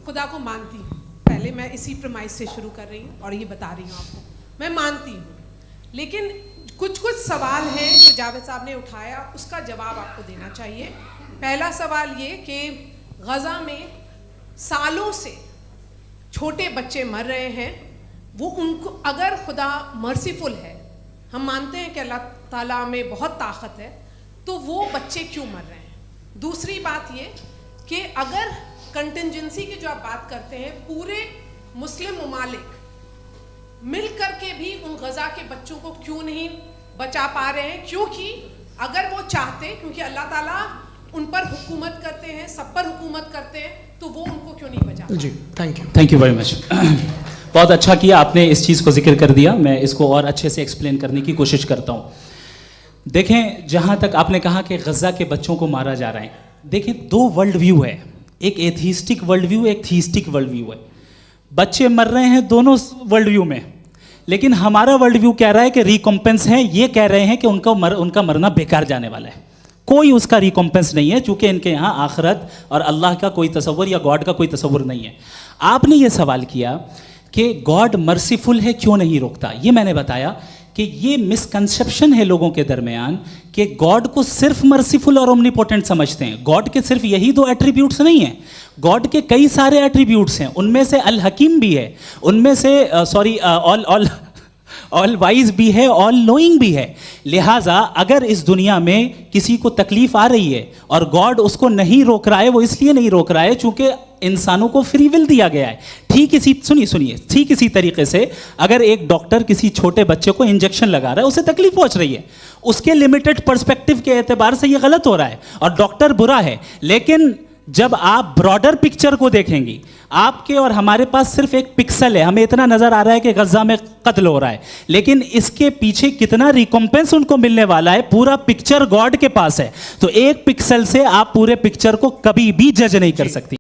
खुदा को मानती हूँ, पहले मैं इसी प्रमाइस से शुरू कर रही हूँ और ये बता रही हूँ आपको, मैं मानती हूँ, लेकिन कुछ सवाल हैं जो जावेद साहब ने उठाया, उसका जवाब आपको देना चाहिए। पहला सवाल ये कि गज़ा में सालों से छोटे बच्चे मर रहे हैं, वो उनको अगर खुदा मर्सीफुल है, हम मानते हैं कि अल्लाह ताला में बहुत ताकत है, तो वो बच्चे क्यों मर रहे हैं? दूसरी बात ये कि अगर कंटिजेंसी की जो आप बात करते हैं, पूरे मुस्लिम ममालिक मिल कर के भी उन गज़ा के बच्चों को क्यों नहीं बचा पा रहे हैं? क्योंकि अगर वो चाहते, क्योंकि अल्लाह ताला उन पर हुकूमत करते हैं, सब पर हुकूमत करते हैं, तो वो उनको क्यों नहीं बचा? जी, थैंक यू वेरी मच। बहुत अच्छा किया आपने इस चीज़ को जिक्र कर दिया, मैं इसको और अच्छे से एक्सप्लेन करने की कोशिश करता हूँ। देखें, जहाँ तक आपने कहा कि गज़ा के बच्चों को मारा जा रहा है, देखें दो वर्ल्ड व्यू है, एक एथीस्टिक वर्ल्ड व्यू, एक थीस्टिक वर्ल्ड व्यू है। बच्चे मर रहे हैं दोनों वर्ल्ड व्यू में, लेकिन हमारा वर्ल्ड व्यू कह रहा है कि रिकॉम्पेंस है, ये कह रहे हैं कि उनका मरना बेकार जाने वाला है, कोई उसका रिकॉम्पेंस नहीं है, चूँकि इनके यहाँ आखिरत और अल्लाह का कोई तसव्वुर या गॉड का कोई तसव्वुर नहीं है। आपने ये सवाल किया कि गॉड मर्सीफुल है, क्यों नहीं रोकता? ये मैंने बताया कि ये मिसकंसेप्शन है लोगों के दरमियान कि गॉड को सिर्फ मर्सीफुल और ओमनीपोटेंट समझते हैं। गॉड के सिर्फ यही दो एट्रीब्यूट्स नहीं हैं, गॉड के कई सारे एट्रीब्यूट्स हैं, उनमें से अल हकीम भी है, उनमें से ऑल वाइज भी है, ऑल नोइंग भी है। लिहाजा अगर इस दुनिया में किसी को तकलीफ आ रही है और गॉड उसको नहीं रोक रहा है, वो इसलिए नहीं रोक रहा है चूंकि इंसानों को फ्री विल दिया गया है। ठीक इसी तरीके से अगर एक डॉक्टर किसी छोटे बच्चे को इंजेक्शन लगा रहा है, उसे तकलीफ पहुंच रही है, उसके लिमिटेड पर्सपेक्टिव के एतबार से ये गलत हो रहा है और डॉक्टर बुरा है। लेकिन जब आप ब्रॉडर पिक्चर को देखेंगी, आपके और हमारे पास सिर्फ एक पिक्सल है, हमें इतना नजर आ रहा है कि गज़ा में कत्ल हो रहा है, लेकिन इसके पीछे कितना रिकॉम्पेंस उनको मिलने वाला है, पूरा पिक्चर गॉड के पास है। तो एक पिक्सल से आप पूरे पिक्चर को कभी भी जज नहीं कर सकती।